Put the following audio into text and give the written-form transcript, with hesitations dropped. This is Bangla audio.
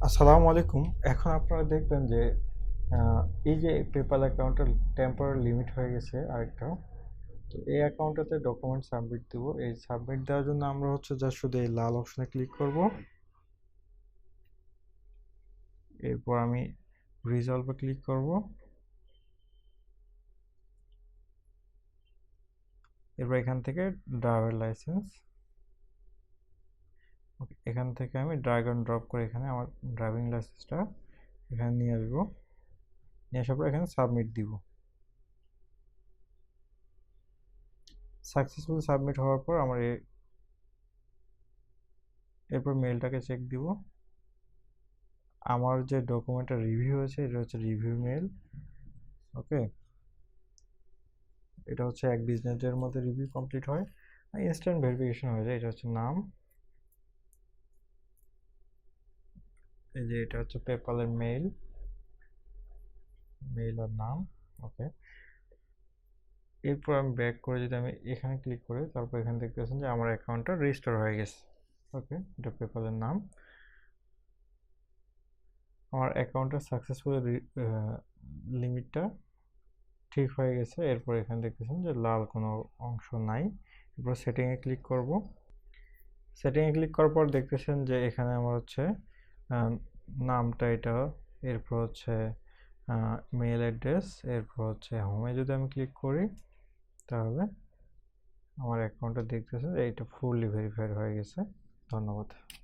আসসালামু আলাইকুম। এখন আপনারা দেখবেন যে আহ, এই যে পেপ্যাল অ্যাকাউন্টটা টেম্পোরারি লিমিট হয়ে গেছে আরেকটা। তো এই অ্যাকাউন্টটাতে ডকুমেন্ট সাবমিট দিব। এই সাবমিট দেওয়ার জন্য আমরা হচ্ছে যা শুধু এই লাল অপশনে ক্লিক করব। এরপর আমি রিজলভে ক্লিক করব। এরপর এখান থেকে ড্রাইভার লাইসেন্স, এখান থেকে আমি ড্র্যাগ অ্যান্ড ড্রপ করে এখানে আমার ড্রাইভিং লাইসেন্সটা এখানে নিয়ে আসবো। নিয়ে আসার পর এখানে সাবমিট দিব। সাকসেসফুল সাবমিট হওয়ার পর আমার এরপর মেলটাকে চেক দিব। আমার যে ডকুমেন্টটা রিভিউ হয়েছে এটা হচ্ছে রিভিউ মেল। ওকে, এটা হচ্ছে এক বিজনেস ডের মধ্যে রিভিউ কমপ্লিট হয়, ইনস্ট্যান্ট ভেরিফিকেশন হয়ে যায়। এটা হচ্ছে নাম, এই যে এটা হচ্ছে পেপ্যালের মেল, মেল আর নাম। ওকে, এরপর আমি ব্যাক করে যদি আমি এখানে ক্লিক করি, তারপর এখানে দেখতেছেন যে আমার অ্যাকাউন্টটা রেজিস্টার হয়ে গেছে। ওকে, এটা পেপ্যালের নাম। আমার অ্যাকাউন্টের সাকসেসফুল লিমিটটা ঠিক হয়ে গেছে। এরপর এখানে দেখতেছেন যে লাল কোনো অংশ নাই। এরপর সেটিংয়ে ক্লিক করব। সেটিংয়ে ক্লিক করার পর দেখতেছেন যে এখানে আমার হচ্ছে নামটা এটা, এরপর হচ্ছে মেল অ্যাড্রেস, এরপর হচ্ছে হোমে যদি আমি ক্লিক করি তাহলে আমার অ্যাকাউন্টটা দেখতেছেন যে এটা ফুললি ভেরিফাইড হয়ে গেছে। ধন্যবাদ।